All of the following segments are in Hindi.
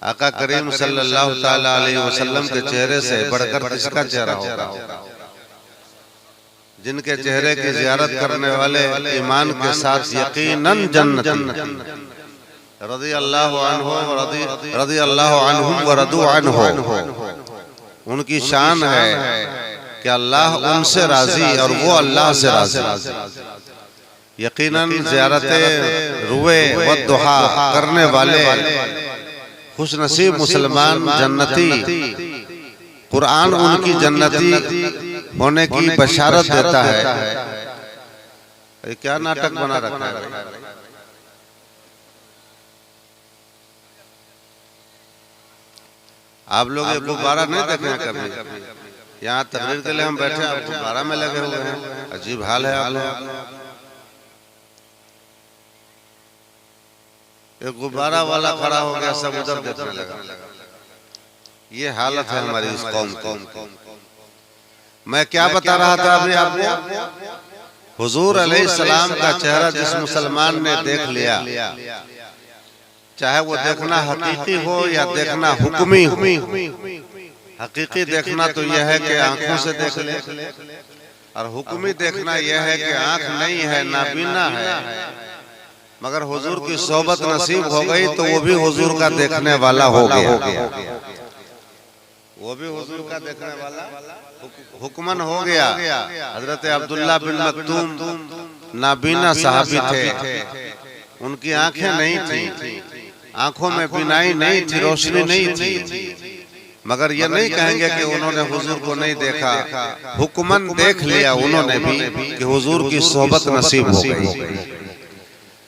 आका करीम सल्लल्लाहु ताला अलैहि वसल्लम के चेहरे से बढ़कर किसका चेहरा होगा? जिनके चेहरे की ज़ियारत करने वाले ईमान के साथ यकीनन जन्नती, रज़ी अल्लाहु अन्हुम व रदू अन्हु, उनकी शान है कि अल्लाह उनसे राजी और वो अल्लाह से राजी। यकीनन ज़ियारते रुए व दुआ करने वाले खुशनसीब मुसलमान जन्नती, कुरान उनकी जन्नती होने की बशारत देता है। क्या नाटक बना रखा है? आप लोग ये गुब्बारा नहीं देखे हैं कभी? यहाँ तकरीर के लिए हम बैठे हैं, गुब्बारा में लगे हुए हैं। अजीब हाल है आप लोग। एक गुब्बारा वाला खड़ा हो गया, सब उधर देखने लगा। ये हालत है हमारी इस कौम की। मैं क्या बता रहा था अभी आपको? हुजूर अलैहिस्सलाम का चेहरा जिस मुसलमान ने देख लिया, चाहे वो देखना हकीकी हो या देखना हुक्मी हो, हकीकी देखना तो यह है कि आंखों से देख ले, और हुक्मी देखना यह है कि आंख नहीं है, नाबीना है, मगर हुजूर की सोहबत नसीब हो गई तो वो भी हुजूर का देखने वाला हो गया। वो भी हुजूर का देखने वाला हुक्मन हो गया। हजरत अब्दुल्ला बिन मक्तूम नाबीना सहाबी थे, उनकी आंखें नहीं थी, आंखों में बिनाई नहीं थी, रोशनी नहीं थी, मगर ये नहीं कहेंगे कि उन्होंने हुजूर को नहीं देखा। हुक्मन देख लिया उन्होंने भी कि हुजूर की सोहबत नसीब हो गई।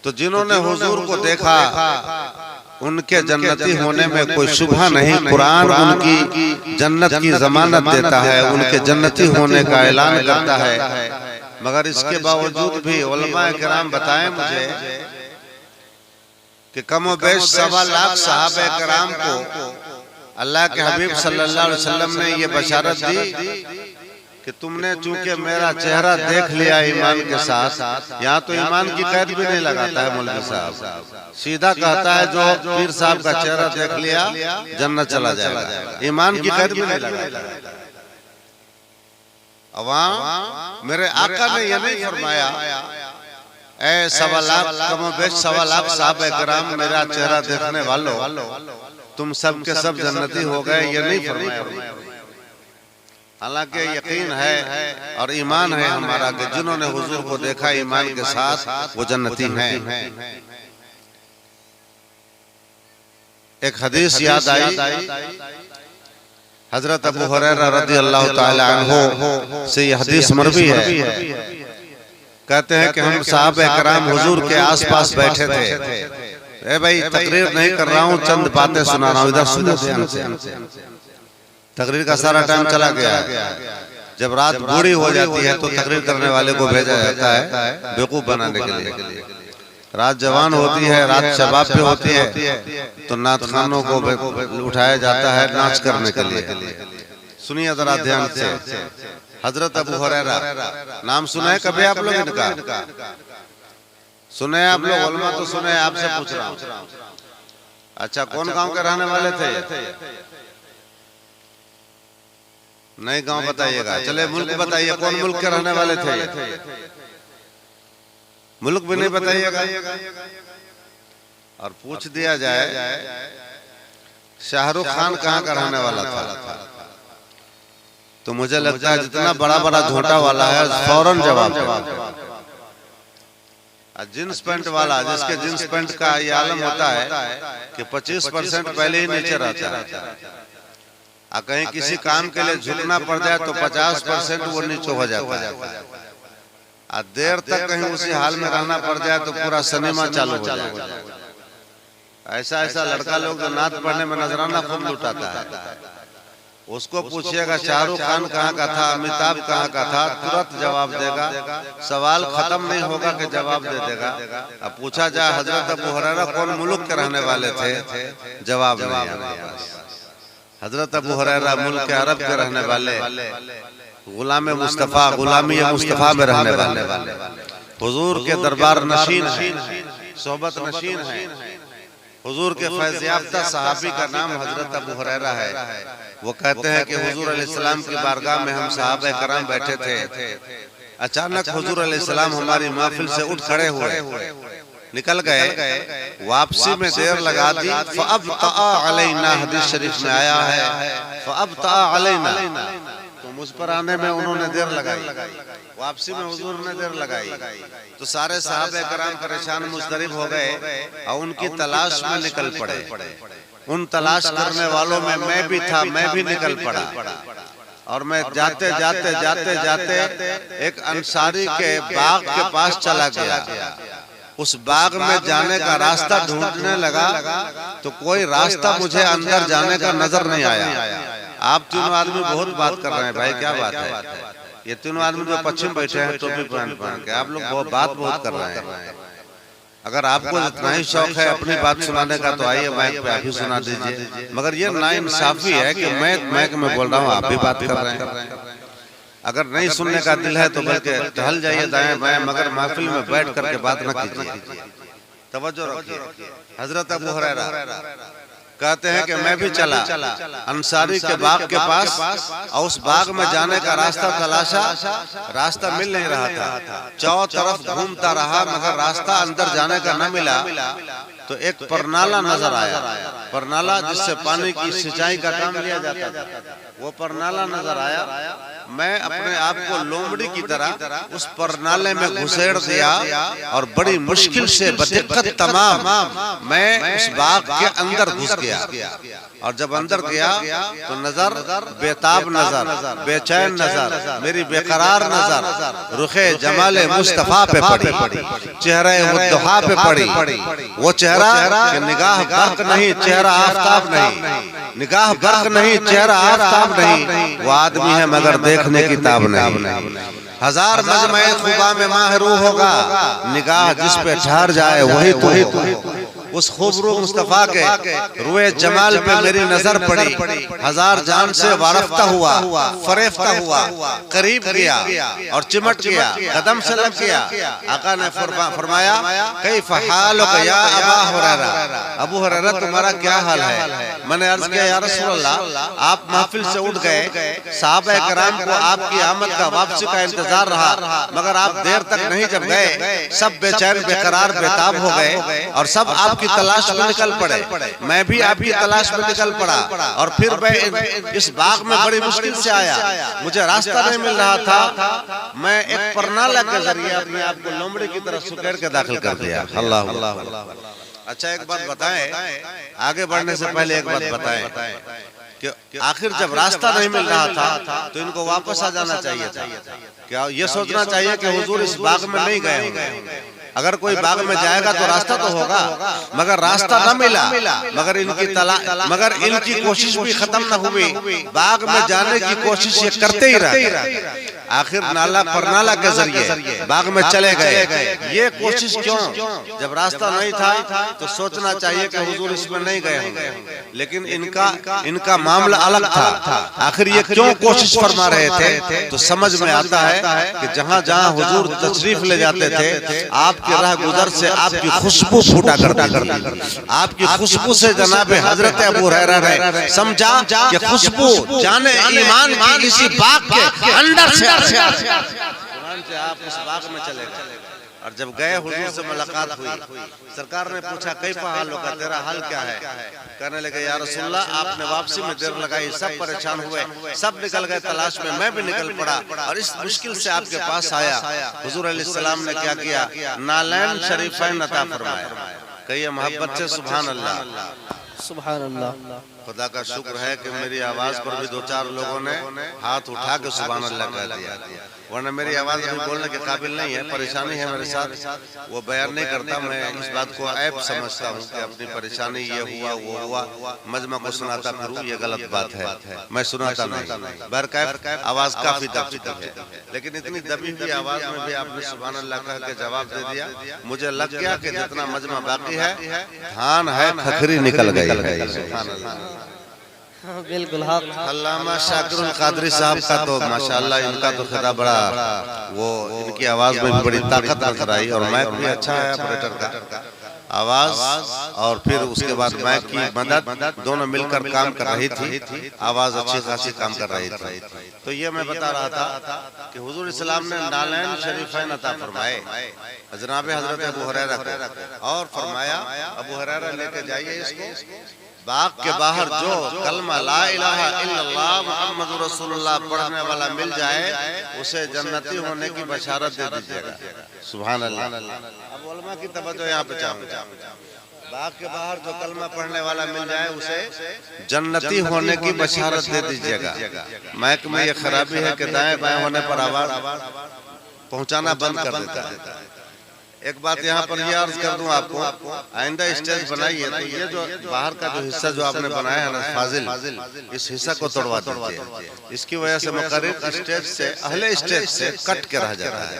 तो जिन्होंने हुजूर को देखा उनके जन्नती होने में कोई शुबहा नहीं। कुरान उनकी जन्नत की जमानत देता है, उनके जन्नती होने का ऐलान करता है। मगर इसके बावजूद भी उलमाए किराम बताएं मुझे कि कमोबेश 1.25 लाख सहाबे किराम को अल्लाह के हबीब सल्लल्लाहु अलैहि वसल्लम ने ये बशारत दी कि तुमने चूंकि मेरा चेहरा देख लिया ईमान के साथ। यहाँ तो ईमान की कैद भी नहीं लगाता है मौलवी साहब, सीधा कहता है जो पीर साहब का चेहरा देख लिया जन्नत चला जाएगा। ईमान की कैद भी नहीं लगाता। अवाम, मेरे आका ने यह नहीं फरमाया ऐ 1.25 लाख कमोबेश 1.25 लाख सहाबे किराम मेरा चेहरा देखने वालों तुम सब के सब जन्नती हो गए, ये नहीं फरमाया। हालांकि यकीन है और ईमान है हमारा कि जिन्होंने हुजूर को देखा ईमान के साथ वो जन्नती हैं। एक हदीस याद आई, हजरत अबू हुरैरा रज़ियल्लाहु ताला अन्हु से यह हदीस मरवी है। कहते हैं कि हम सहाबे किराम हुजूर के आसपास बैठे थे। ए भाई, तकरीर नहीं कर रहा हूँ, चंद बातें सुना रहा हूँ, इधर सुनो ध्यान से। तकरीर का सारा टाइम चला गया। जब रात बूढ़ी हो जाती है तो तकरीर करने वाले को भेजा जाता है बेवकूफ बनाने के लिए। रात जवान होती है, रात शबाब पे होती है तो नात खानों को उठाया जाता है नाच करने के लिए। सुनिए जरा ध्यान से। हजरत अबू हुरैरा, नाम सुना है कभी आप लोग इनका? सुने आप लोग? उलमा तो सुने, आपसे पूछ रहा हूँ। अच्छा, कौन गांव के रहने वाले थे? नए गांव बताइएगा। चले मुल्क बताइए, कौन मुल्क के रहने वाले थे? मुल्क भी नहीं बताइएगा। और पूछ दिया जाए शाहरुख खान कहाँ का रहने वाला था तो मुझे लगता है जितना बड़ा बड़ा झोंटा वाला है फौरन जवाब। जींस पैंट वाला, जिसके जींस पैंट का ये आलम होता है कि 25% पहले ही नीचे रहता है, कहीं किसी काम के लिए झुकना पड़ जाए तो 50% वो नीचे हो जाता है। देर तक कहीं उसी हाल में रहना पड़ जाए तो पूरा सिनेमा चालू हो जाएगा। ऐसा ऐसा लड़का लोग जो नात पढ़ने में नजराना खूब लुटाता है, उसको पूछिएगा शाहरुख खान कहाँ का था, अमिताभ कहाँ का था, तुरंत जवाब देगा। सवाल खत्म नहीं होगा कि जवाब दे देगा। अब पूछा जाए हजरत अबू हुरैरा कौन मुल्क के रहने वाले थे, जवाब नहीं। हजरत अबू हुरैरा मुल्क अरब के रहने वाले, गुलाम मुस्तफा, गुलामी मुस्तफा में रहने वाले, हुजूर के दरबार नशीन हैं, सोहबत नशीन हैं। हुजूर के फैज़ याफ्ता सहाबी का नाम हजरत अबू हुरैरा है। वो कहते हैं कि हुजूर अलैहिस्सलाम की बारगाह में हम सहाबा कराम बैठे थे। अचानक हुजूर अलैहिस्सलाम हमारी महफिल से उठ खड़े हुए, निकल गए, वापसी में देर लगा दी। फ़अब्तआ अलैना, हदीस शरीफ में आया है फ़अब्तआ अलैना, तो मुझ पर आने में उन्होंने देर लगाई, वापसी में हुजूर ने देर लगाई। तो सारे सहाबे कराम परेशान मुस्तरिब हो गए और उनकी तलाश में निकल पड़े। उन तलाश करने वालों में मैं भी था, मैं भी निकल पड़ा। और मैं जाते जाते जाते जाते एक अंसारी के बाग के पास चला गया। उस बाग में जाने का रास्ता ढूंढने लगा तो कोई रास्ता मुझे अंदर जाने का नजर नहीं आया। आप तीनों आदमी बहुत बात कर रहे हैं भाई, क्या बात है? ये तीनों आदमी जो पश्चिम बैठे हैं टोपी पहन के, आप लोग बात बहुत कर रहे हैं। अगर आपको इतना ही शौक है अपनी बात सुनाने का तो आइए माइक पे आप ही सुना दीजिए। मगर ये नाइंसाफी है कि मैं बोल रहा हूँ, आप भी बात कर रहे हैं। अगर नहीं सुनने का दिल है तो बल्कि टहल जाइए दाएं बाएं, मगर महफिल में बैठ करके बात न कीजिए। तवज्जो रखिए। हजरत अबू हुरैरा कहते हैं कि मैं भी चला अंसारी के बाग के पास और उस बाग में जाने का रास्ता तलाशा, रास्ता मिल नहीं रहा था। चारों तरफ घूमता रहा मगर रास्ता अंदर जाने का न मिला। तो एक परनाला नजर आया, परनाला जिससे पानी की सिंचाई का काम लिया जाता था, वो परनाला नजर आया। मैं अपने आप को लोमड़ी की तरह उस परनाले में घुसेड़ दिया और बड़ी मुश्किल से बदिक्कत तमाम मैं उस बाग के अंदर घुस गया। और जब अंदर गया तो नजर बेताब नजर, बेचैन नजर, मेरी बेकरार नजर रुखे जमाले मुस्तफा पे पड़ी, चेहरे मुद्दहा पे पड़ी। वो चेहरा कि निगाह बर्क नहीं, चेहरा आफताब नहीं, निगाह बर्क नहीं, चेहरा आफताब नहीं। वो आदमी है मगर देखने की ताब नहीं। हजार मजमे खुबा में माहरू होगा, निगाह जिस पे ठहर जाए वही तो। उस खूबरू मुस्तफा के रुए जमाल पे मेरी नजर पड़ी। हजार जान से वारफ्ता हुआ, फरेफ्ता हुआ, करीब गया और चिमट गया, कदम से लग गया। आका ने फरमाया कैफ हालुक या अबा हुरैरा, अबू हुरैरा तुम्हारा क्या हाल है? मैंने अर्ज किया या रसूल अल्लाह, आप महफिल से उठ गए, सहाबा कराम को आपकी आमद का, वापसी का इंतजार रहा मगर आप देर तक नहीं जब गए, सब बेचैन बेकरार बेताब हो गए और सब आपकी तलाश में निकल पड़े। मैं भी आपकी तलाश में निकल पड़ा और फिर मैं इस बाग में बड़ी मुश्किल से आया, मुझे रास्ता नहीं मिल रहा था। मैं एक परनाला के जरिए अपने आप को लोमड़ी की तरह सुकेड़ के दाखिल कर दिया। अल्लाह। अच्छा एक बात बताएं, आगे बढ़ने से पहले एक बात बताएं कि आखिर जब रास्ता नहीं मिल रहा था तो इनको वापस आ जाना चाहिए था। क्या ये सोचना चाहिए कि हुजूर इस बाग में नहीं गए होंगे? अगर कोई बाग में जाएगा तो रास्ता तो होगा, मगर रास्ता न मिला, मगर इनकी कोशिश भी खत्म न हुई। बाग में जाने की कोशिश ये करते ही रहे। आखिर नाला परनाला के जरिए बाग में चले गए। ये कोशिश क्यों? जब रास्ता नहीं था तो सोचना चाहिए कि हुजूर इसमें नहीं गए होंगे, लेकिन इनका मामला अलग था। आखिर ये क्यों कोशिश फरमा रहे थे? तो समझ में आता है कि जहाँ जहाँ हुजूर तशरीफ ले जाते थे, आपके राह गुजर से आपकी खुशबू फूटा करती। आपकी खुशबू से जनाब हजरत अबू हुरैरा ने समझा कि खुशबू जाने ईमान की किसी बाग के अंदर से कुरान से आप उस बाग में चले गए। और जब गए हुजूर से मुलाकात हुई, सरकार ने पूछा कैफा हाल होगा, तेरा हाल क्या है? कहने लगे या रसूलल्लाह आपने वापसी में देर लगाई, सब परेशान हुए, सब निकल गए तलाश में, मैं भी निकल पड़ा और इस मुश्किल से आपके पास आया। हुजूर अलैहिस्सलाम ने क्या किया? नालैन शरीफैन अता फरमाया। कहिए मोहब्बत से सुभान अल्लाह। सुभान अल्लाह। खुदा का शुक्र है कि मेरी आवाज पर भी दो चार लोगों ने हाथ उठा के सुभान अल्लाह कह दिया, वरना मेरी आवाज अभी बोलने के काबिल नहीं है। परेशानी है मेरे साथ, वो बयान नहीं करता। मैं इस बात को ऐब समझता हूँ कि अपनी परेशानी ये हुआ वो हुआ, मजमा को सुनाता फिरूं, ये गलत बात है। मैं सुनाता नहीं, बहरकैफ आवाज काफी दबी है, लेकिन इतनी दबी हुई आवाज में भी आपने सुभान अल्लाह कह के जवाब दे दिया। मुझे लग गया कि जितना मजमा बाकी है धान है खखरी निकल गई है। बिल्कुल। अल्लामा शाकिरुल कादरी साहब का तो माशाअल्लाह इनका तो खिताब बड़ा, वो इनकी आवाज में भी बड़ी ताकत नजर आई और माइक भी अच्छा है ऑपरेटर का। आवाज और फिर उसके बाद माइक की मदद दोनों मिलकर काम कर रही थी। आवाज अच्छी खासी काम कर रही थी। तो ये मैं बता रहा था कि हुजूर इस्लाम ने नालैन शरीफैन अता फरमाए जनाब हजरत अबू हुरैरा को, और फरमाया अबू हुरैरा लेके जाइए इसको बाग के बाहर जो कलमा ला इलाहा इल्लल्लाह मुहम्मदुर रसूलुल्लाह पढ़ने वाला मिल जाए उसे जन्नती होने की बशारत दे दीजिएगा। सुभान अल्लाह। अब उलमा की तवज्जो यहाँ पे चाहूंगा, बाग के बाहर जो कलमा पढ़ने वाला मिल जाए उसे जन्नती होने की बशारत दे दीजिएगा। माइक में ये खराबी है कि दाएं बाएं होने पर आवाज पहुंचाना बंद कर देता है। एक बात यहाँ पर यह अर्ज कर दूं आपको, आइंदा स्टेज बनाइए तो ये जो बाहर का जो हिस्सा जो आपने बनाया है ना फाजिल, इस हिस्सा को तोड़वा दीजिए। इसकी वजह से मुकर्रिर स्टेज से अहले स्टेज से कट के रह जाता है,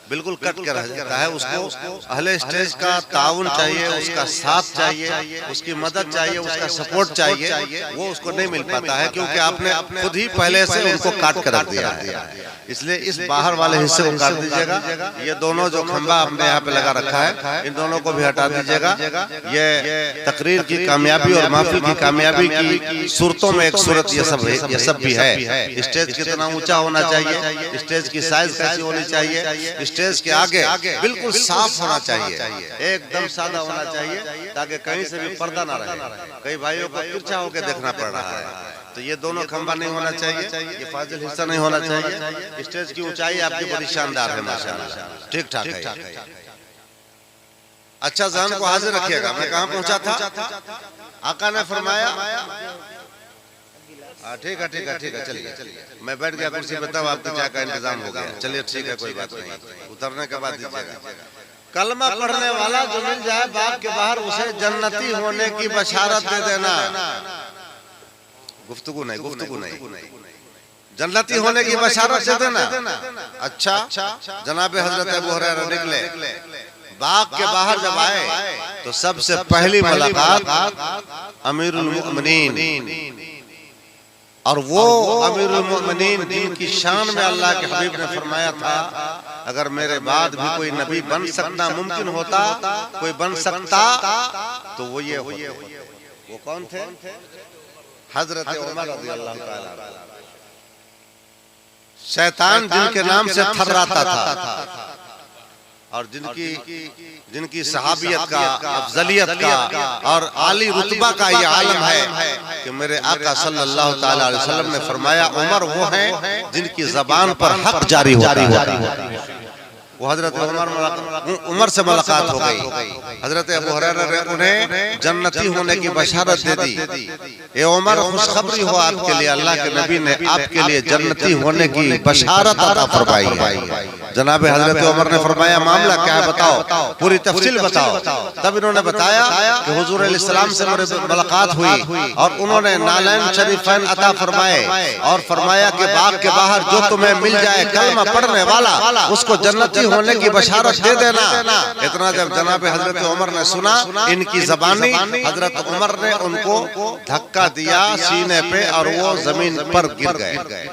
बिल्कुल कट के रह जाता है। उसको अहले स्टेज का ताउन चाहिए, उसका साथ चाहिए, उसकी मदद चाहिए, उसका सपोर्ट चाहिए, वो उसको नहीं मिल पाता है क्योंकि आपने खुद ही पहले से उनको काट कर रख दिया है। इसलिए इस बाहर वाले हिस्से को काट दीजिएगा। ये दोनों जो खंबा आपने यहाँ पे लगा रखा है इन दोनों को भी हटा दीजिएगा। ये तकरीर की कामयाबी और महफिल की कामयाबी की सूरतों में एक सूरत ये सब भी है। स्टेज कितना ऊंचा होना चाहिए, स्टेज की साइज कैसी होनी चाहिए, स्टेज के आगे बिल्कुल साफ होना चाहिए, एकदम सादा होना चाहिए ताकि कहीं से भी पर्दा ना रहे। कई भाइयों को तिरछा होकर देखना पड़ रहा है। तो ये दोनों खंबा नहीं होना चाहिए, ये फाजिल हिस्सा नहीं होना चाहिए। स्टेज की ऊंचाई आपकी बड़ी शानदार है माशाअल्लाह, ठीक ठाक है। अच्छा ज़हन को हाजिर रखिएगा। मैं कहाँ पहुंचा था? आका ने फरमाया ठीक है ठीक है ठीक है, चलिए मैं बैठ गया कुर्सी पे, तब आपकी चाय का इंतजाम हो गया। चलिए ठीक है, कोई बात नहीं, उतरने के बाद दीजिएगा। कलमा पढ़ने वाला जो मिल जाए बाग के बाहर उसे जन्नती होने की बशारत दे देना। गुफ्तगू नहीं, जन्नती होने की बशारत दे देना। अच्छा, जनाब हजरत अबू हुरैरा निकले, बाग के बाहर जब आए तो सबसे पहली मुलाकात अमीरुल मोमिनीन, और वो अमीरुल मोमिनीन जिनकी शान में अल्लाह के हबीब ने फरमाया था अगर मेरे बाद भी कोई नबी बन सकना मुमकिन होता, कोई बन सकता तो वो ये होते। वो कौन थे? हजरत उमर रज़ियल्लाहु ताला अन्हु। शैतान जिनके नाम से थर्राता था और जिनकी सहाबियत का, अफजलियत का और आली रुतबा का ये आलम है कि मेरे आका सल्लल्लाहु ताला अलैहि वसल्लम ने फरमाया उमर वो हैं जिनकी ज़बान पर हक जारी होता है। वो हजरत उमर से मुलाकात हो गई। हजरत अबू हुरैरा ने उन्हें जन्नती होने की बशारत दे दी। ये उमर खुशखबरी हो आपके लिए, अल्लाह के नबी ने आपके लिए जन्नती होने की बशारत अता फरमाई है। जनाब हजरत उमर ने फरमाया मामला क्या है बताओ, पूरी तफसील बताओ। तब इन्होंने बताया कि हुजूर अलैहिस्सलाम से मेरी मुलाकात हुई और उन्होंने नालैन शरीफैन अता फरमाए और फरमाया कि बाग के बाहर जो तुम्हें मिल जाए कलमा पढ़ने वाला उसको जन्नती होने की बशारत दे देना। इतना जब जनाब हजरत उमर ने सुना इनकी ज़बानी, हजरत उमर ने उनको धक्का दिया सीने पे और वो जमीन पर गिर गए।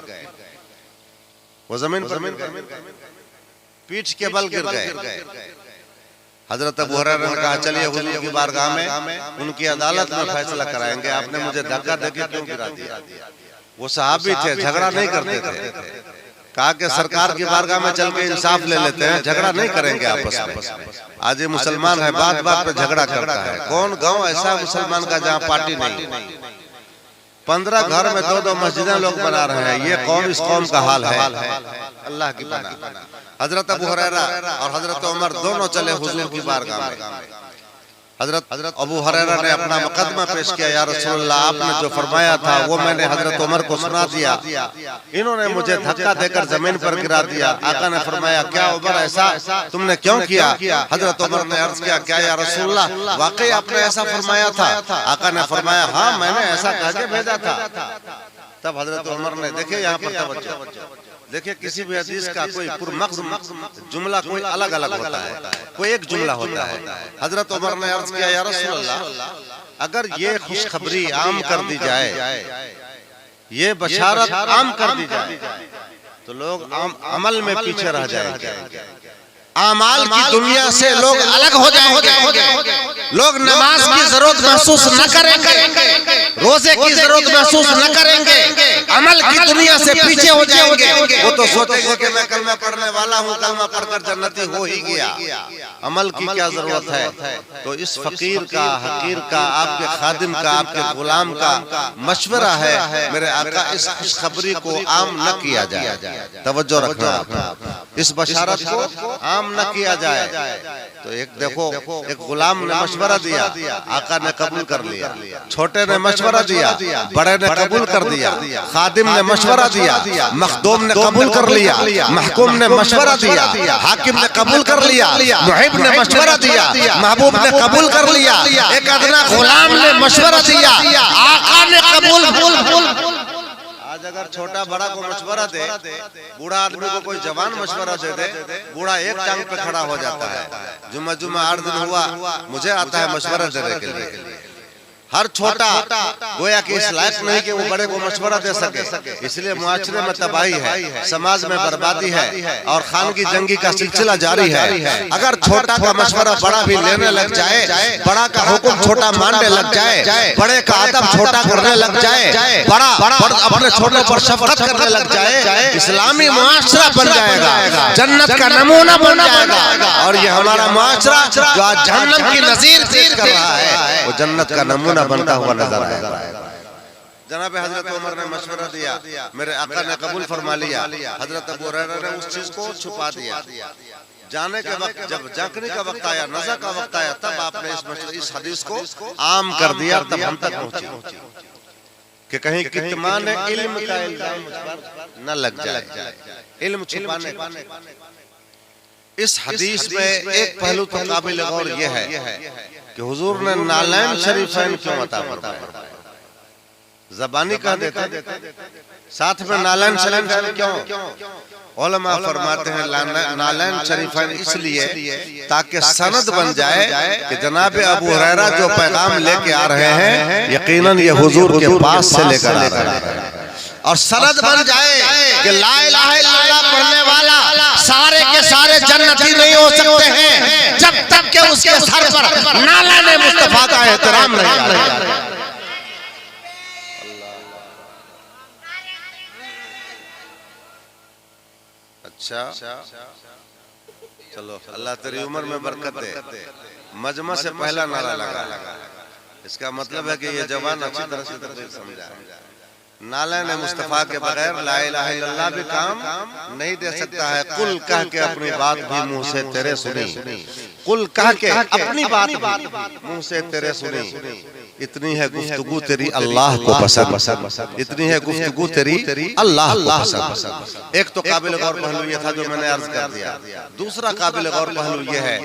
वो जमीन पर पीठ के बल गिर गए। हजरत अबू हुरैरा ने कहा चलिए हुजूर की बारगाह में उनकी अदालत में फैसला कराएंगे, आपने मुझे धक्का देके क्यों गिरा दिया? वो सहाबी थे, झगड़ा नहीं करते थे। कहा कि सरकार की बारगाह में चल के इंसाफ ले लेते हैं, झगड़ा नहीं करेंगे आपस में। आज ये मुसलमान है, बात बात पे झगड़ा करता है। कौन गांव ऐसा मुसलमान का जहाँ पार्टी नहीं? 15 घर में 2-2 मस्जिदें लोग बना रहे हैं। ये कौम इस कौम का हाल है, अल्लाह की पनाह। हजरत अबू हुरैरा और हजरत उमर दोनों चले हुजूर की बारगाह में। हजरत अबू हुरैरा ने अपना मुकदमा पेश किया, या रसूलल्लाह आपने जो फरमाया था वो मैंने हजरत उमर को सुना दिया, इन्होंने मुझे धक्का देकर जमीन पर गिरा दिया। आका ने फरमाया क्या उमर ऐसा तुमने क्यों किया? हजरत उमर ने अर्ज किया क्या या रसूलल्लाह वाकई आपने ऐसा फरमाया था? आका ने फरमाया हाँ मैंने ऐसा कह के भेजा था। तब हजरत उमर ने, देखिए यहाँ पर तवज्जो, देखिए किसी भी हदीस का कोई पुरमग़ज़ जुमला कोई अलग अलग होता है, कोई एक जुमला होता है। हजरत उमर ने अर्ज किया या रसूलल्लाह अगर ये खुशखबरी आम कर दी जाए, ये बशारत आम कर दी जाए तो लोग अमल में पीछे रह जाएंगे। आमाल की दुनिया से लोग अलग हो जाएंगे, लोग नमाज की जरूरत महसूस न करेंगे, रोजे की जरूरत महसूस न करेंगे, अमल की दुनिया से पीछे हो जाएंगे। वो तो सोचेंगे कि मैं कलमा पढ़ने वाला हूँ, कलमा पढ़कर जन्नती हो ही गया, अमल की क्या जरूरत है। तो इस फकीर का, हकीर का, आपके खादिम का, आपके गुलाम का मशवरा है, मेरे आका इस खुशखबरी को आम न किया जाए। तवज्जो रखना, इस बशारत को आम न किया जाए। तो एक देखो, एक गुलाम ने मशवरा दिया, आका ने कबूल कर लिया, छोटे ने मशवरा दिया, बड़े ने कबूल कर दिया, खादिम ने मशवरा दिया, मखदूम ने कबूल कर लिया, महकूम ने मशवरा दिया, हाकिम ने कबूल कर लिया, मुहिब ने मशवरा दिया, महबूब ने कबूल कर लिया, एक अदना गुलाम ने मशवरा दिया, आका ने कबूल। आज अगर छोटा बड़ा को मशवरा दे, बूढ़ा आदमी को कोई जवान मशवरा दे दे, बूढ़ा एक टांग पे खड़ा हो जाता है। जुम्मा 8 दिन हुआ, मुझे आता है मशवरा देने के लिए। हर छोटा गोया कि इस लायक नहीं कि वो बड़े को मशवरा दे सके, इसलिए मुआशरे में तबाही है, समाज में बर्बादी है और खानगी जंगी का सिलसिला जारी है। अगर छोटा का मशवरा बड़ा भी लेने लग जाए, बड़ा का हुक्म छोटा मानने लग जाए, बड़े का अदब छोटा करने लग जाए, बड़ा अपने छोटे पर शफकत करने लग जाए, इस्लामी मुआशरा बन जाएगा, जन्नत का नमूना बन जाएगा। और ये हमारा मुआशरा जो आज जहन्नम की नज़ीर पेश कर रहा है, वो जन्नत का नमूना बनता हुआ नजर आएगा। जनाब हजरत उमर ने मशवरा दिया, मेरे आका ने कबूल फरमा लिया, हजरत अबू हुरैरा ने उस चीज को छुपा दिया। जाने के वक्त, जब जागने का वक्त आया, नज़र का वक्त आया, तब आपने इस हदीस को आम कर दिया, तब हम तक पहुंची कि कहीं कितमान इल्म का इल्जाम मुझ पर न लग जाए, इल्म छुपाने। इस हदीस में एक पहलू तो काबिल गौर ये है कि हुजूर ने नालैन शरीफैन क्यों अता फरमाया। ज़बानी कह देते, साथ में नालैन शरीफैन क्यों? उलमा फरमाते हैं नालैन शरीफैन इसलिए ताकि सनद बन जाए कि जनाब अबू हुरैरा जो पैगाम लेके आ रहे हैं, यकीनन ये हुजूर के पास से लेकर आ रहे हैं। और सनद बन जाए कि ला इलाहा इल्लल्लाह पढ़ने वाला सारे के सारे जन्नती नहीं हो सकते हैं जब तक कि उसके सर पर नालाने मुस्तफा का एहतराम नहीं आ रहा। अच्छा चलो, अल्लाह तेरी उम्र में बरकत दे। मजमा से पहला नारा लगा, इसका मतलब है कि ये जवान अच्छी तरह से तफसीर समझा। नालैन मुस्तफा के बगैर ला इलाहा इल्लल्लाह भी काम नहीं दे सकता है। कुल कह के अपनी बात भी मुंह से तेरे सुनी, कुल कह के अपनी बात मुंह से तेरे सुनी। इतनी है गुफ्तगू तेरी अल्लाह को पसंद, इतनी है गुफ्तगू तेरी अल्लाह को पसंद। एक तो काबिल गौर पहलू ये था जो मैंने अर्ज कर दिया। दूसरा काबिल गौर पहलू ये है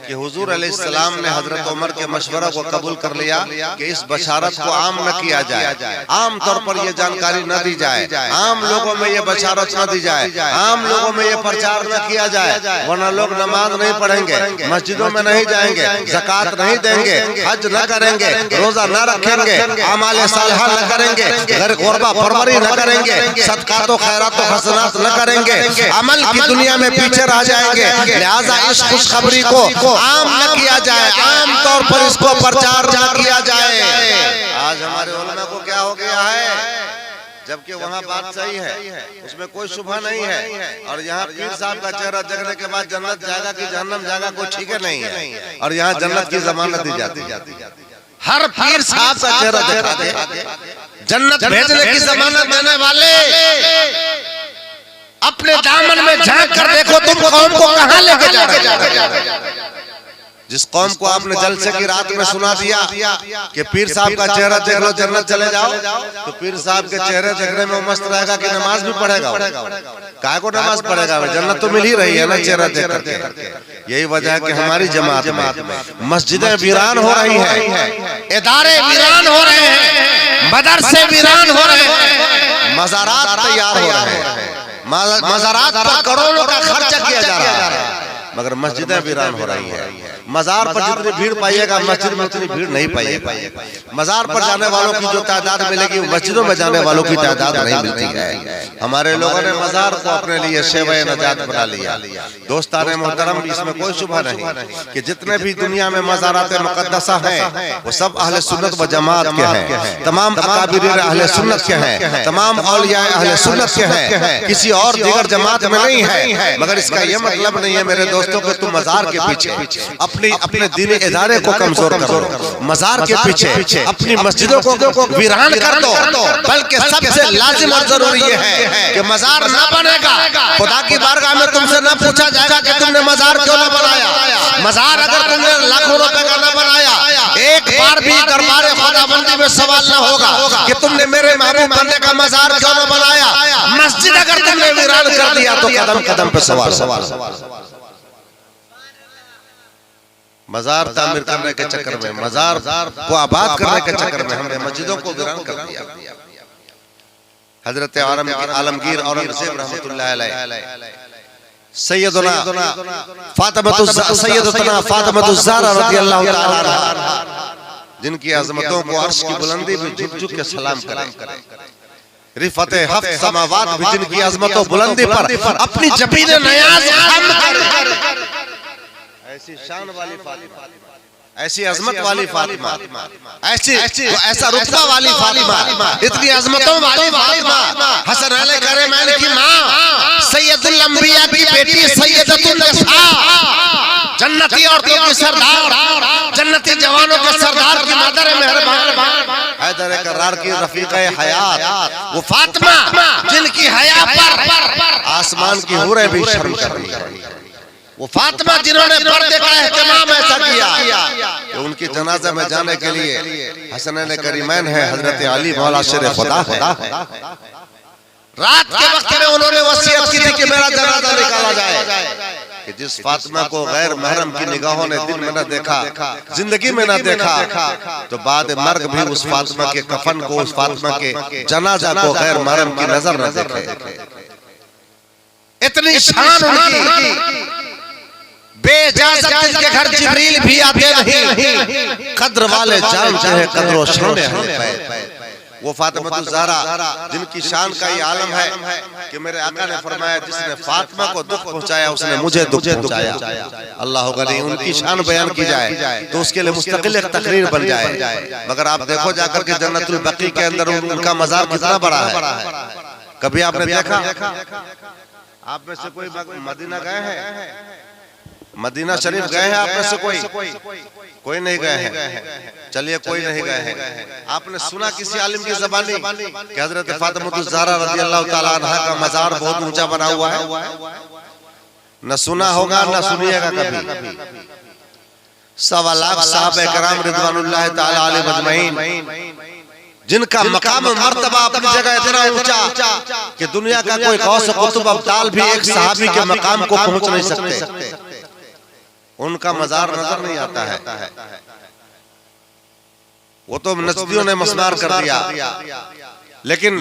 कि हुजूर अलैहिस्सलाम ने हजरत उमर के मशवरा को कबूल कर लिया कि इस बशारत को आम न किया जाए, आम तौर पर यह जानकारी न दी जाए, आम लोगों में ये बशारत न दी जाए, आम लोगों में ये प्रचार न किया जाए, वरना लोग नमाज नहीं पढ़ेंगे, मस्जिदों में नहीं जाएंगे, ज़कात नहीं देंगे, हज न करेंगे, रोजा न रखेंगे, अमाल सालहा न करेंगे, घर गुरबा परवरी न करेंगे, सदकात खैरात हसनात न करेंगे, अमल की दुनिया में पीछे रह जाएंगे। लिहाजा इस खुशखबरी को आम न किया जाए, आम तौर पर इसको प्रचार न किया जाए। आज हमारे उलमा को क्या हो गया है, जबकि वहाँ बात सही है, उसमें कोई शुबह नहीं है, और यहाँ पीर साहब का चेहरा देखने के बाद जन्नत जाएगा कि जहन्नम जाएगा कोई ठीक नहीं है, और यहाँ जन्नत की जमानत दी जाती। हर पीर साहब का चेहरा देखा दे, जन्नत भेजने की जमानत देने वाले अपने दामन में झांक कर देखो तुम कौम को कहां लेके जा रहे हो। जिस कौम को आपने जलसे की रात में सुना दिया कि पीर साहब का चेहरा देख लो जन्नत चले जाओ, तो पीर साहब के चेहरे देखने में मस्त रहेगा कि नमाज भी पढ़ेगा। काहे को नमाज पढ़ेगा, जन्नत तो मिल ही रही है ना चेहरा देख करके। यही वजह है कि हमारी जमात में मस्जिदें वीरान हो रही हैं, इदारे वीरान हो रहे हैं, मदरसे वीरान हो रहे हैं, मज़ारात तैयार हो रहे हैं, मज़ारात पर करोड़ों का खर्चा किया जा रहा है, मगर मस्जिदें वीरान हो रही है। मजार पर जितनी भीड़ पाइएगा मस्जिद में उतनी भीड़ नहीं पाइएगा। मजार पर जाने वालों की जो तादाद मिलेगी मस्जिदों में जाने वालों की तादाद नहीं मिलती है। हमारे लोगों ने मजार को अपने लिए शेवे नजात बना लिया। दोस्ताने मोहतरम, इसमें कोई शुबह नहीं कि जितने भी दुनिया में मजारात मुकद्दसा हैं वो सब अहले सुन्नत व जमात के हैं, तमाम अकाबिर अहले सुन्नत के हैं, तमाम औलिया अहले सुन्नत के हैं, किसी और दीगर जमात में नहीं है। मगर इसका ये मतलब नहीं है मेरे दोस्तों कि तुम मजार के पीछे अपने दीनी इदारे को कमजोर करो, मजार के पीछे अपनी मस्जिदों को वीरान कर दो। बल्कि सबसे लाजिम और जरूरी ये है कि मजार ना बनेगा, खुदा की बारगाह में तुमसे न पूछा जाएगा कि तुमने मजार क्यों ना बनाया। मजार अगर तुमने लाखों रुपए का ना बनाया, एक बार भी दरबार खुदाबंदी में सवाल न होगा कि तुमने मेरे महबूब बंदे का मजार क्यों न बनाया। मस्जिद अगर तुमने वीरान कर दिया तो कदम कदम पे सवाल। मजार तामीर करने के चक्कर में, मजार को आबाद करने के चक्कर में हमने मस्जिदों को वीरान कर दिया। हजरत आलमगीर औरंगजेब रहमतुल्लाह अलैह सैयदना फातिमा ज़हरा रज़ियल्लाहु ताला अन्हा, जिनकी अज़मतों को अर्श की बुलंदी भी झुक झुक के सलाम करें, रिफते हफ्त समावात भी जिनकी अज़मतों बुलंदी पर अपनी जबीन नियाज़ खम कर, ऐसी शान वाली फातिमा, ऐसी अजमत वाली फातिमा, ऐसा रुतबा वाली फातिमा, इतनी अजमतों वाली फातिमा, हसन अली करैमैन की माँ, सैयदुल अंबिया की बेटी, सैयदतुन निसा, जन्नती औरतों की सरदार, जन्नती जवानों के सरदार की मदर मेहरबान, हैदर करार की रफीक़े हयात, वो फातिमा जिनकी हया पर आसमान की हूरें भी शर्म कर रही है। वो फातिमा जिन्होंने पर्दे का एहतमाम ऐसा किया कि उनकी जनाजा में जाने के लिए हसनैन करीमैन है हजरत अली मौला शेर खुदा, रात के वक्त में उन्होंने वसीयत की थी कि मेरा जनाजा निकाला जाए, कि जिस फातिमा को गैर महरम की निगाहों ने दिन में न देखा, जिंदगी में न देखा, तो बाद मर्ग भी उस फातिमा के कफन को, उस फातिमा के जनाजा को गैर महरम की नजर न देखे। इतनी शान उनकी, बेइजाजत जिनके घर जिब्रील भी आते नहीं, कद्र वाले जानते हैं कद्र शान है। वो फातिमा ज़हरा जिनकी शान का ये आलम है कि मेरे आका ने फरमाया जिसने फातिमा को दुख पहुंचाया उसने मुझे दुख पहुंचाया। अल्लाह गनी उनकी शान बयान की जाए तो उसके लिए मुस्तकिल एक तकरीर बन जाए। मगर आप देखो जाकर के जन्नतुल बकी के अंदर उनका मजार कितना बड़ा है। कभी आपने देखा, आप में से कोई मदीना गए हैं, मदीना शरीफ गए हैं आप में से कोई नहीं गए हैं। चलिए कोई नहीं गए हैं। आपने सुना किसी आलिम की ज़बानी कि हज़रत फातिमा ज़हरा रज़ियल्लाहु ताला अन्हा का मजार बहुत ऊंचा बना हुआ है? न सुना होगा न सुनिएगा कभी। 1.25 लाख सहाबा किराम रिज़वानुल्लाह ताला अलैहिम अजमईन, जिनका मकाम मर्तबा अपनी जगह इतना ऊंचा कि दुनिया का कोई गौस कुतुब अब्दाल भी एक सहाबी के मकाम को पहुंच नहीं सकते, उनका मजार नजर नहीं आता है। वो तो नस्तियों ने मस्मार कर दिया, लेकिन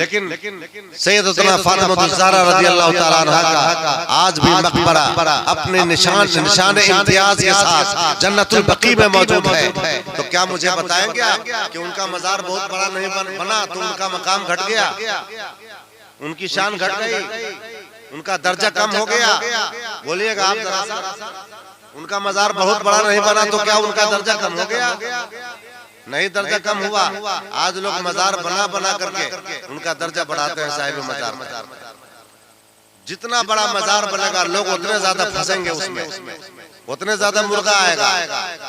सैयदतुना फातिमा ज़हरा रज़ियल्लाहु ताला अन्हा का आज भी मकबरा अपने निशान इम्तियाज के साथ जन्नतुल बकी में मौजूद है। तो क्या मुझे बताएंगे आप कि उनका मजार बहुत बड़ा नहीं बना तो उनका मकाम घट गया, उनकी शान घट गई, उनका दर्जा कम हो गया? बोलिएगा आप जरा सा। उनका मजार बहुत बड़ा नहीं बना तो क्या उनका दर्जा कम हो गया? नहीं, दर्जा कम हुआ। आज लोग मजार बना बना करके उनका दर्जा बढ़ाते हैं साहिब मजार। जितना बड़ा मजार बनेगा लोग उतने ज्यादा फंसेंगे उसमें, उतने ज्यादा मुर्गा आएगा,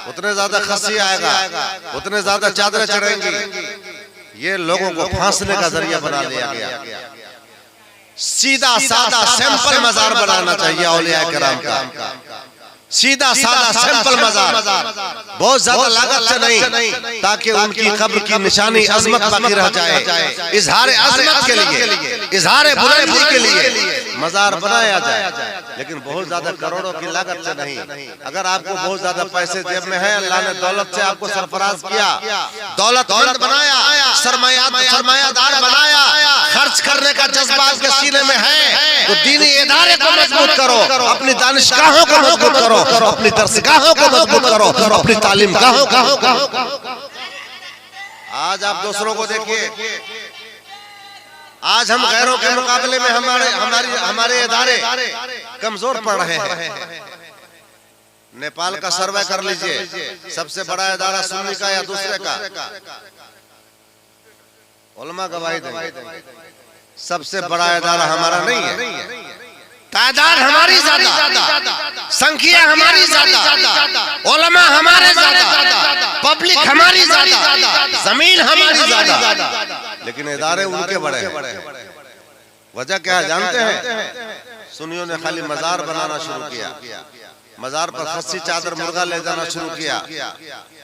उतने ज्यादा खस्सी आएगा, उतने ज्यादा चादरें चढ़ेंगी। ये लोगों को फांसने का जरिया बना दिया गया। सीधा सादा सिंपल मजार बनाना चाहिए औलिया किराम का, सीधा सादा सिंपल मजार, बहुत ज्यादा लागत से नहीं, ताकि उनकी कब्र की निशानी अजमत बाकी रह जाए। इजहार अजमत के लिए, इजहार बुलंदी के लिए मजार बनाया जाए, लेकिन बहुत ज्यादा करोड़ों की लागत से नहीं। अगर आपको बहुत ज्यादा पैसे जेब में है, अल्लाह ने दौलत से आपको सरफराज किया, दौलतमंद बनाया, सरमायादार बनाया, खर्च खर्च करने का जज्बा आपके सीने में है तो दीनी इदारे को मजबूत करो, अपनी दानिशगाहों को मजबूत करो, अपनी दरसगाहों को मजबूत करो, अपनी तालीम गाहों को। आज आप दूसरों को देखिए, आज हम गैरों के मुकाबले में हमारे इदारे कमजोर पड़ रहे हैं। नेपाल का सर्वे कर लीजिए, सबसे बड़ा इदारा सुन्नी का या दूसरे का, उलमा गवाही देंगे, सबसे बड़ा इदारा हमारा नहीं है। तादाद हमारी ज्यादा, संख्या हमारी ज्यादा, उलमा हमारे ज्यादा, पब्लिक हमारी ज्यादा, जमीन हमारी ज्यादा, लेकिन इदारे उनके बड़े हैं। वजह क्या है जानते हैं? सुन्नियों ने खाली मजार बनाना शुरू किया, मजार पर खस्सी चादर मुर्गा ले जाना शुरू किया,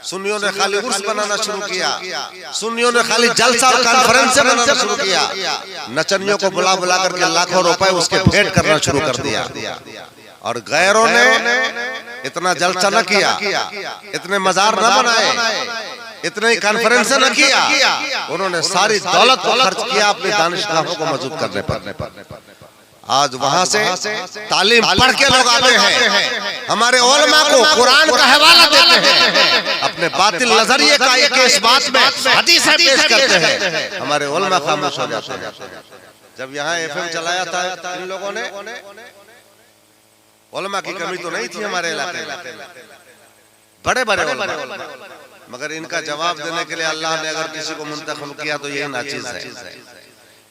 सुन्नियों ने खाली उर्स बनाना शुरू किया, सुन्नियों ने खाली जलसा और कॉन्फ्रेंस बनाना शुरू किया, नचनियों को बुला बुला करके लाखों रुपए उसके भेंट करना शुरू कर दिया। और गैरों ने इतना जलसा न किया, इतने मजार न बनाए, इतने कॉन्फ्रेंस न किया, उन्होंने सारी दौलत को खर्च किया अपनी दानिशगाहों को मजबूत करने पर। आज वहां से तालीम पढ़ के लोग आते हैं, हमारे उलमा को कुरान का हवाला देते हैं, अपने बातिल नजरिए का एक इस बात में हदीस पेश करते हैं, हमारे उलमा खामोश हो जाते हैं। जब यहाँ एफएम चलाया था इन लोगों ने, उलमा की कमी तो नहीं थी हमारे इलाके में, बड़े बड़े उलमा, मगर इनका जवाब देने के लिए अल्लाह ने अगर किसी को मुंतखब किया तो यही नाचीज है।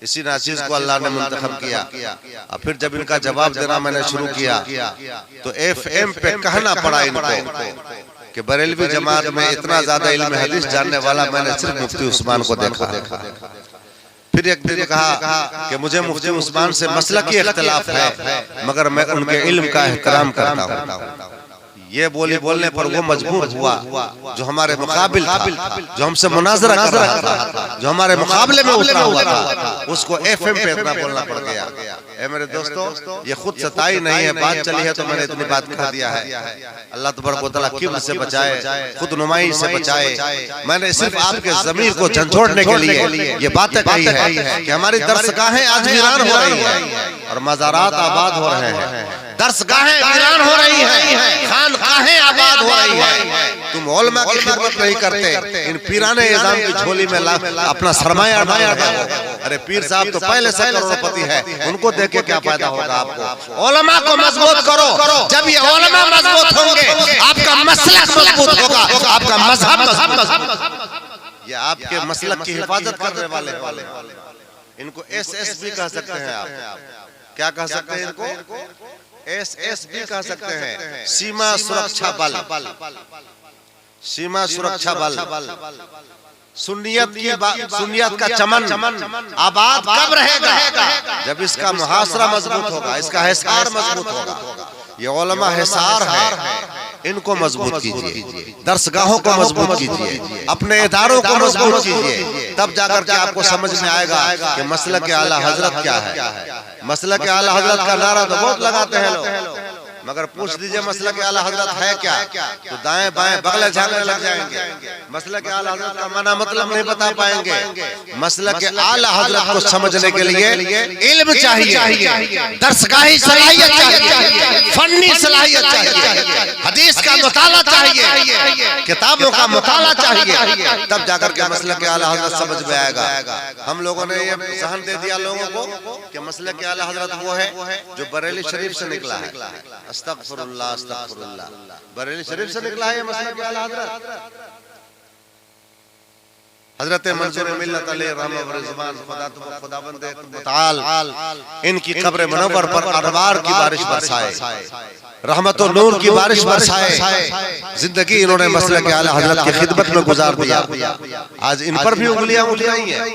इसी नाचीज को अल्लाह ने मुंतखब किया। और फिर जब इनका जवाब देना मैंने शुरू किया तो एफएम पे कहना पड़ा इनको कि बरेलवी जमात में इतना ज्यादा इल्म हदीस जानने वाला मैंने सिर्फ मुफ्ती उस्मान को देखा। फिर एक दिन कहा कि मुझे मुफ्ती उस्मान से मसलकी इख्तिलाफ है, मगर मैं उनके इल्म का एहतराम करता हूँ। ये बोली बोलने पर वो मजबूर हुआ, जो हमारे मुकाबिल था, जो हमसे मुनाजरा कर रहा था, जो हमारे मुकाबले में उतरा हुआ था, उसको एफएम पे इतना बोलना पड़ गया। ए मेरे दोस्तों, ये खुद सताई नहीं है, बात चली है तो मैंने इतनी बात कह दिया है। अल्लाह तबारक व तआला किब्र से बचाए, खुद नुमाई से बचाए। मैंने सिर्फ आपके ज़मीर को झंझोड़ने के लिए ये बातें कही है कि हमारी दरसगाहें आज वीरान हो रही है और मज़ारात आबाद हो रहे हैं, दरसगाहें वीरान हो रही हैं, खानकाहें आबाद हो रही हैं। तुम उलमा की खिदमत नहीं करते, इन पीराने निज़ाम की झोली में अपना सरमाया डालो। अरे पीर साहब तो पहले से करोड़पति है, उनको देख के क्या फायदा होगा आपको? उलमा को मजबूत करो, जब ये उलमा मजबूत होंगे आपका मसलक मजबूत होगा, आपका मजहब, ये आपके मसलक की हिफाजत करने वाले। इनको एसएसबी कह सकते हैं आप, क्या कह सकते हैं इनको? एसएसबी कह सकते हैं, सीमा सुरक्षा बल, सीमा सुरक्षा बल। सुन्नियत का चमन आबाद कब रहेगा? जब इसका मुहासरा मजबूत होगा, इसका हिसार मजबूत होगा। ये उलमा हिसार है, इनको मजबूत कीजिए, दरसगाहों को मजबूत कीजिए, अपने इदारों को मजबूत कीजिए, तब जाकर के आपको समझ में आएगा कि मसलक आला हजरत क्या है। मसलक आला हजरत का नारा तो बहुत लगाते हैं लोग, मगर पूछ दीजिए मसलक आला हजरत है क्या, तो दाएं बाएं बगले झाड़ने लग जाएंगे। मसलक आला हजरत का माना मतलब नहीं बता पाएंगे। मसलक आला हजरत को समझने के लिए इल्म चाहिए, दरसगाही सलाहियत चाहिए, फन्नी सलाहियत चाहिए, हदीस का मुताला चाहिए, किताबों का मुताला चाहिए, तब जाकर के मसलक आला हजरत समझ में आएगा। हम लोगों ने ये सहन दे दिया लोगों को कि मसलक आला हजरत वो है जो बरेली शरीफ से निकला है। अस्तगफिरुल्लाह, अस्तगफिरुल्लाह, बरेली शरीफ से निकला है ये मसलक आला हजरत। हजरत मंसूर मिल्लत अलैहि रहमत व रिज़वान खुदावंद मुताल इनकी कब्र मुनव्वर पर अनवार की बारिश बरसाए, रहमत और नूर की बारिश बरसाए। जिंदगी इन्होंने मसलक आला हजरत की खिदमत में गुजार दिया। आज इन पर भी उंगलियां उठ रही हैं,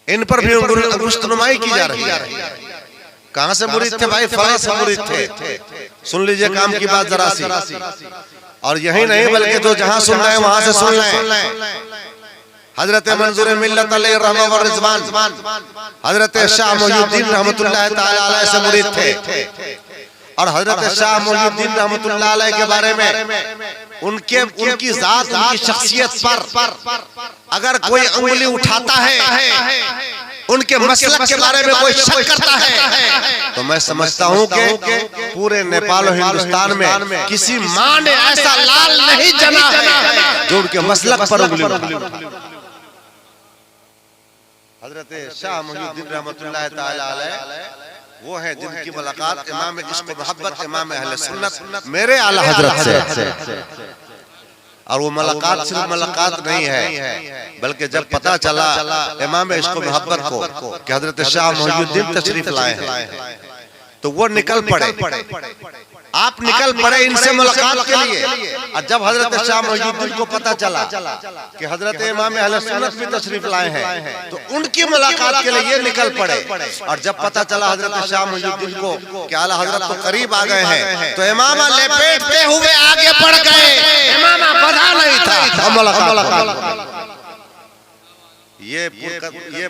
इन पर भी अंगुष्ठनुमाई की जा रही है। कहां से मुरीद थे भाई? फलां से मुरीद थे। सुन लीजिए काम की बात जरा सी, और यही नहीं बल्कि जो जहां सुन रहे हैं वहां से सुन लें। हजरत मंसूर मिल्लत अलैहि रहमत व रिज़वान हजरत शाह मोहिउद्दीन रहमतुल्लाह तआला अलैहि से मुरीद थे, और हजरत शाह मोहिउद्दीन रहमतुल्लाह अलैहि के बारे में उनकी जात, उनकी शख्सियत पर अगर कोई उंगली उठाता है, उनके मसलक के बारे में कोई शक करता है तो मैं समझता हूं कि पूरे नेपाल और हिंदुस्तान में किसी मां ने ऐसा लाल नहीं जना है जो उनके मसलक पर उंगली। हजरत शाह मुहीउद्दीन रहमतुल्लाह ताला अलैह वो है जिनकी मुलाकात इमाम इश्क व मोहब्बत इमाम अहले सुन्नत मेरे आला हजरत से। और वो मुलाकात सिर्फ मुलाकात नहीं है बल्कि जब पता चला इमाम इश्क व मोहब्बत को कि हजरत शाह मुहीउद्दीन तशरीफ लाए हैं तो वो निकल पड़े। आप निकल पड़े इनसे मुलाकात के लिए। और जब हजरत शाह मुहीउद्दीन को पता चला कि हजरत इमाम अहले सुन्नत भी तशरीफ लाए हैं तो उनकी मुलाकात के लिए ये निकल पड़े। और जब पता चला हजरत शाह मुहीउद्दीन को कि आला हजरत तो करीब आ गए हैं तो इमामा लपेटते हुए आगे बढ़ गए। इमामा बधा नहीं था मुलाकात। ये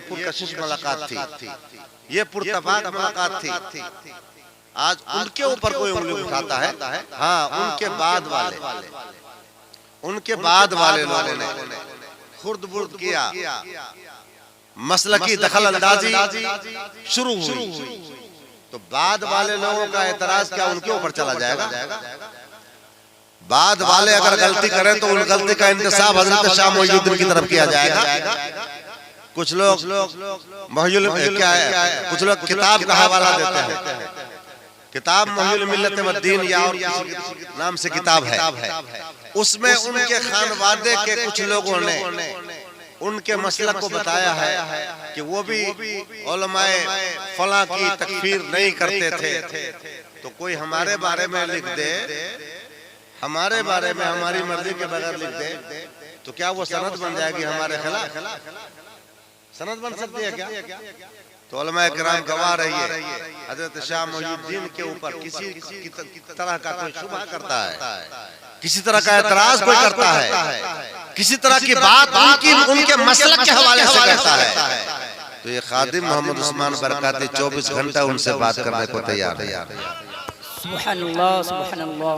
पुरकशिश मुलाकात थी, ये पुरतबाक मुलाकात थी। आज उनके ऊपर कोई उंगली उठाता है, हाँ उनके बाद वाले लोगों ने खुर्द बुर्द किया, मसलकी दखल अंदाजी शुरू हुई तो बाद वाले लोगों का एतराज क्या उनके ऊपर चला जाएगा? बाद वाले अगर गलती करें तो उन गलती का इंतसाब हजरत शाह मुहीउद्दीन की तरफ किया जाएगा। कुछ लोग क्या है, कुछ लोग किताब का हवाला देते हैं, किताब मुहीउल मिल्लत वद्दीन या और किसी नाम से किताब है, उसमें उनके खानवादे के कुछ लोगों ने उनके मसलक को बताया है कि वो भी उलमाए फला की तकफीर नहीं करते थे। तो कोई हमारे बारे में लिख दे, हमारे बारे में हमारी मर्जी के बगैर लिख दे तो क्या वो सनद बन जाएगी हमारे खिलाफ? सनद बन सकती है क्या? तो उलमाए किराम गवाह रही है हजरत शाह मुहीउद्दीन के ऊपर किसी तरह का कोई शुबहा करता है, किसी तरह का एतराज कोई करता है, किसी तरह की बात उनके मसलक के हवाले से करता है तो ये खादिम मोहम्मद उस्मान बरकाती 24 घंटा उनसे बात करने को तैयार है। सुभानअल्लाह सुभानअल्लाह।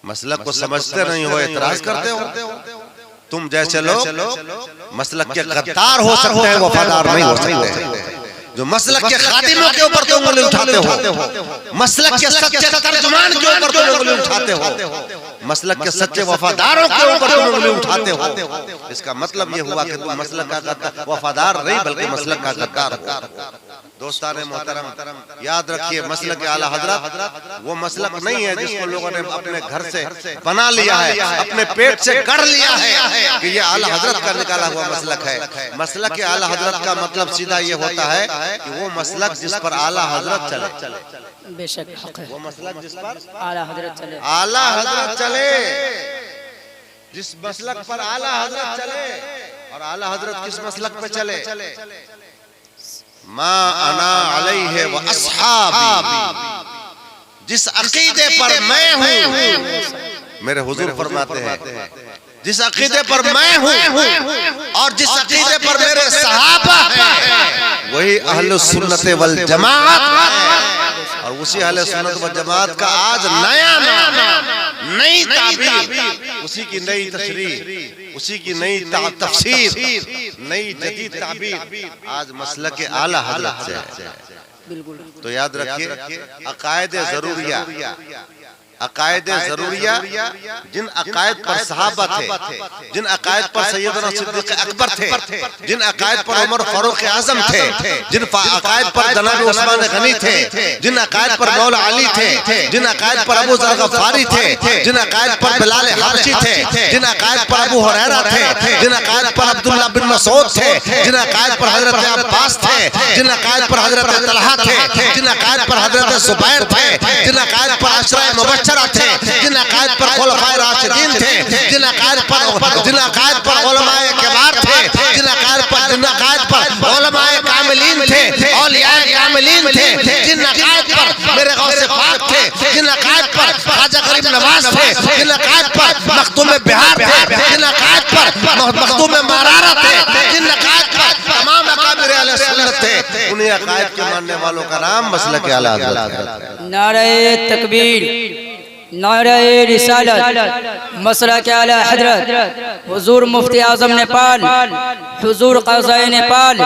मसलक को समझते नहीं हो, एतराज करते हो। तुम जैसे लोग मसलक के गद्दार हो सकते हैं, वफादार नहीं हो सकते। जो मसलक के खादिमों के ऊपर तुम उंगली उठाते हो, मसलक के सच्चे तर्जुमान के ऊपर तुम उंगली उठाते हो, मसलक के सच्चे वफादारों के ऊपर तुम उंगली उठाते हो, इसका मतलब ये हुआ कि तुम मसलक का वफादार नहीं बल्कि मसलक का गद्दार हो। दोस्ताने मोहतरम याद रखिए, मसलक आला हजरत वो मसलक नहीं है जिसको लोगों ने अपने घर से बना लिया है, अपने पेट से गढ़ लिया है कि ये आला हजरत का निकाला हुआ मसलक है। मसलक आला हजरत का मतलब सीधा ये होता है कि वो मसलक जिस पर आला हजरत चले। बेशक हक है, वो मसलक जिस पर आला हजरत चले, आला हजरत चले, जिस मसलक पर आला हजरत चले। और आला हजरत किस मसलक पे चले? मा अना अलैहि व अस्हाबी, जिस अकीदे पर मैं हूँ, मेरे हुजूर फरमाते हैं जिस अकीदे पर मैं हूँ और जिस अकीदे पर मेरे सहाबा हैं वही अहले सुन्नत वल जमात है। और उसी अहले सुन्नत वल जमात का आज नया नाम, नई ताबीर, उसी की नई तशरीह, उसी की नई तफसीर, नई जदीद ताबीर आज मसलक आला हजरत से है। बिल्कुल। तो याद रखिए अकायदे जरूरिया, अकायदे जरूरिया जिन अकायद पर सहाबा थे, जिन अकायद पर सैयदना सिद्दीक अकबर थे, जिन अकायद पर उमर फारूक आजम थे, जिन अकायद पर जनाब उस्मान गनी थे, जिन अकायद पर मौला अली थे, जिन अकायद पर अबू जर गफारी थे, जिन अकायद पर बिलाल हबशी थे, जिन अकायद पर अबू हुरैरा थे, जिन अकायद पर अब्दुल्लाह बिन मसूद थे, जिन अकायद पर हजरत अब्बास थे, जिन अकायद पर हजरत तलहा थे, जिन अकायद पर हजरत जुबैर थे, जिन अकायद पर अशरा मुबश्शरा थे, जिन अकायद पर खुलफाए राशिदीन थे, जिन अकायद पर उलमाए किबार थे, जिन अकायद पर उलमाए कामिलीन थे, औलियाए कामिलीन थे, जिन अकायद पर मेरे गौसे पाक थे, जिन अकायद पर ख्वाजा गरीब नवाज थे, जिन अकायद पर मखदूम बिहार थे, जिन अकायद पर मखदूम मारारा थे, जिन अकायद पर तमाम अकाबिर अहले सुन्नत थे, उन्हीं अकायद के मानने वालों का नाम मसलक आला हजरत है। नारे तकबीर, नारे रिसालत मसला के आला हजरत हुजूर मुफ्ती आजम नेपाल, हुजूर क़ाज़ी नेपाल,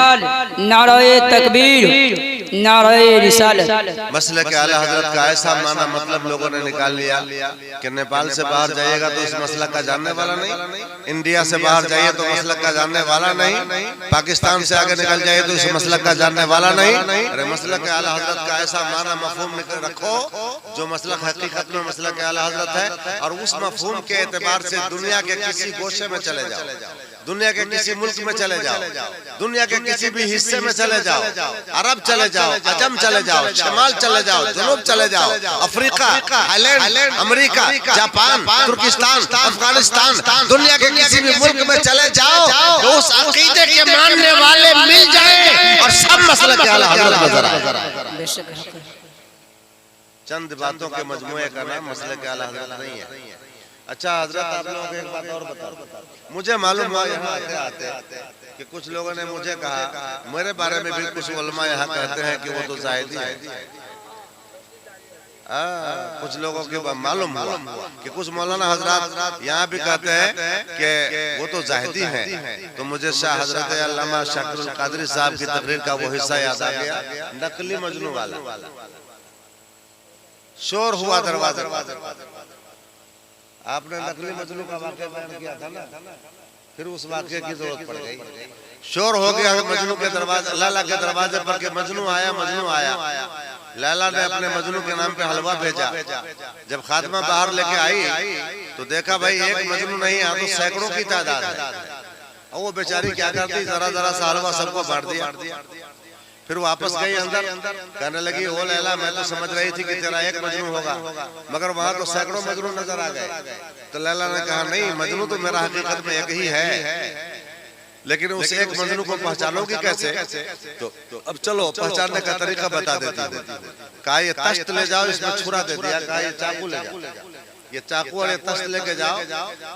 नारे तकबीर, नारे रिसालत। मसले के आला हजरत का ऐसा माना मतलब लोगों ने निकाल लिया कि नेपाल से बाहर जाइएगा तो इस मसला का जानने वाला नहीं, इंडिया से बाहर जाइए तो मसला का जानने वाला नहीं, पाकिस्तान से आगे निकल जाइए तो इस मसला का जानने वाला नहीं। अरे मसला के आला हजरत का ऐसा माना मफहूम रखो जो मसला हकीकत में मसला के आला हजरत है, और उस मफहूम के एतबार से दुनिया के किसी गोशे में चले जाओ, दुनिया के किसी मुल्क में चले जाओ, दुनिया के किसी भी हिस्से में चले जाओ, अरब चले जाओ, अजम चले जाओ, शमाल चले जाओ, जनूब चले जाओ, अफ्रीका, थाईलैंड, अमेरिका, जापान, तुर्किस्तान, अफगानिस्तान, दुनिया के किसी भी मुल्क में चले जाओ तो उस अकीदे के मानने वाले मिल जाए और सब मसला के आला हजरत नजर आए। बेशक हक है। चंद बातों के मजमुए का नाम मसले के आला हजरत नहीं है। अच्छा हजरत, आप लोगों को एक बात और बताओ, मुझे मालूम हुआ यहाँ आते आते कि कुछ लोगों ने मुझे कहा, मेरे बारे में भी कुछ उलमा यहाँ कहते हैं कि वो तो जाहिदी है। कुछ लोगों के मालूम हुआ कि कुछ मौलाना हजरत यहाँ भी कहते हैं कि वो तो जाहिदी हैं। तो मुझे शाह हजरत अल्लामा शाकिरुल कादरी साहब की तकरीर का वो हिस्सा याद आ गया, नकली मजनू वाला। शोर हुआ दरवाजे, आपने नकली मजनू का वाक़या बयान किया था ना, फिर उस वाक़ये की जरूरत पड़ गई। शोर हो गया मजनू के दरवाजे, लैला के दरवाजे पर के मजनू आया, मजनू आया। लैला ने अपने मजनू के नाम पे हलवा भेजा। जब खातिमा बाहर लेके आई तो देखा भाई एक मजनू नहीं, यहाँ तो सैकड़ों की तादाद है। और वो बेचारी क्या करती, जरा जरा सा हलवा सबको बांट दिया। फिर वापस गई अंदर, कहने लगी ओ लैला, मैं तो समझ रही थी कि तेरा एक मजनू होगा, मगर वहां तो सैकड़ों मजनू नजर आ गए। तो लैला ने कहा नहीं, मजनू तो मेरा हकीकत में एक ही है, लेकिन उस एक मजनू को पहचानोगी कैसे? तो अब चलो पहचानने का तरीका बता देती हूँ। कहा ये तश्त ले जाओ, इसमें छुरा दे दिया। कहा ये चाकू ले जाओ, ये चाकू और ये तश्त लेके जाओ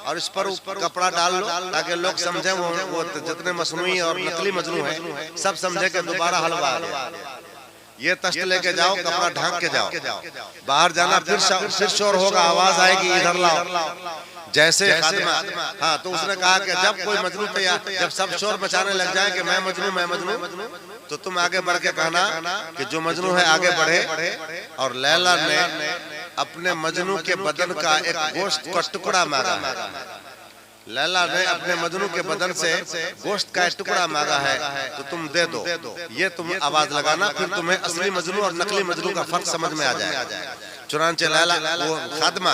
और इस पर ऊपर कपड़ा डाल लो ताकि लोग समझे वो जितने मसनूई और नकली मजनू है सब समझे कि दोबारा हलवा आ गया। ये तश्त लेके जाओ, कपड़ा ढांक के जाओ, बाहर जाना, फिर शोर होगा, आवाज आएगी, इधर लाओ। जैसे खातिमा, हाँ, तो उसने कहा कि जब कोई मजनू तैयार, जब सब शोर मचाने लग जाए कि मैं मजनू, तो तुम आगे बढ़ के कहना कि जो मजनू है आगे बढ़े। और लैला ने अपने मजनू के बदन का एक गोश्त का टुकड़ा मांगा है। लैला ने अपने मजनू के बदन से गोश्त का टुकड़ा मांगा है, तो तुम दे दो। ये तुम आवाज लगाना, फिर तुम्हें असली मजनू और नकली मजनू का फर्क समझ में आ जाएगा। चुनांचे लैला वो खातिमा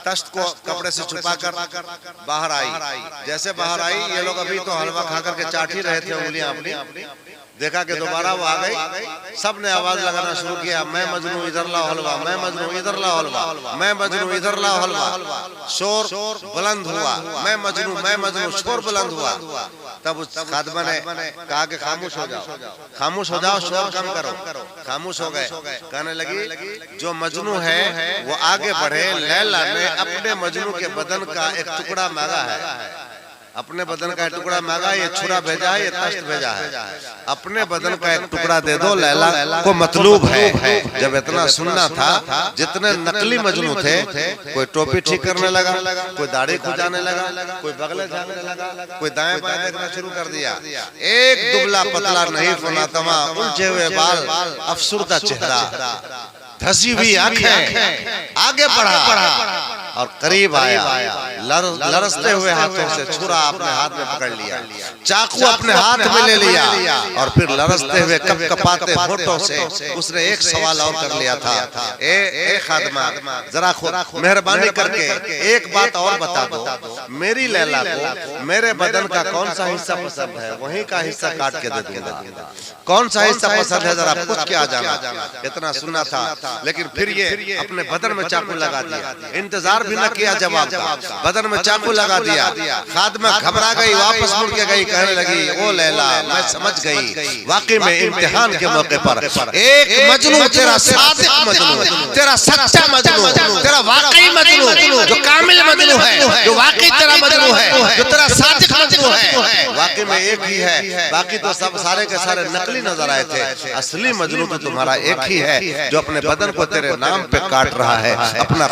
तश्त को कपड़े से छुपाकर बाहर आई। जैसे बाहर आई, ये लोग अभी तो हलवा खाकर के चाट ही रहे थे उंगलियां अपनी। देखा कि दोबारा वो आ गई, सब ने आवाज लगाना शुरू किया, मैं मजनू इधर लाओ हलवा, मैं मजनू इधर लाओ हलवा, मैं मजनू इधर लाओ हलवा। शोर बुलंद हुआ, मैं मजनू, शोर बुलंद हुआ। तब उस खातिमा ने कहा कि खामोश हो जाओ, शोर कम करो। खामोश हो गए। कहने लगी जो मजनू है वो आगे बढ़े। लैला ने अपने मजनू के बदन का एक टुकड़ा मांगा है, अपने बदन का एक टुकड़ा मांगा, ये छुरा भेजा है, ये तश्त भेजा है। अपने बदन का एक टुकड़ा दे दो, लैला को मतलूब है। जब इतना सुनना था, जितने नकली मजनू थे, कोई टोपी ठीक करने लगा, कोई दाढ़ी खुजाने लगा, कोई बगले झाड़ने लगा, कोई दाएं बाएं देखना शुरू कर दिया। एक दुबला पतला नहीं, फनातमा, उलझे हुए बाल, अफसुर्दा चेहरा, धसी हुई आंखें, आगे बढ़ा और करीब आया। लरसते हुए हाथों से छुरा अपने हाथ में पकड़ लिया, चाकू अपने हाथ में ले लिया और फिर लरसते हुए कपकपाते होठों से उसने एक सवाल और कर लिया था, ए खातिमा, जरा मेहरबानी करके एक बात और बता दो, मेरी लैला को मेरे बदन का कौन सा हिस्सा पसंद है, वहीं का हिस्सा काट के दे दूंगा। कौन सा हिस्सा पसंद है जरा पूछ के आ जाना। इतना सुना था, लेकिन फिर ये अपने बदन में चाकू लगा दिया। इंतजार भी न किया जवाब का, बदन में चाकू लगा दिया। खातिमा घबरा गई, वापस मुड़ के गई, कहने लगी ओ लैला, मैं समझ गई, वाकई में इम्तिहान के मौके पर एक मजनू, तेरा सादिक मजनू, तेरा सच्चा मजनू, तेरा वाकई मजनू, जो कामिल मजनू है, जो वाकई तेरा मजनू है, जो तेरा सादिक मजनू है, वाकई में एक ही है। बाकी तो सब सारे के सारे नकली नजर आए थे। असली मजनू तो तुम्हारा एक ही है, जो अपने बदन को तेरे नाम पे काट रहा है, अपना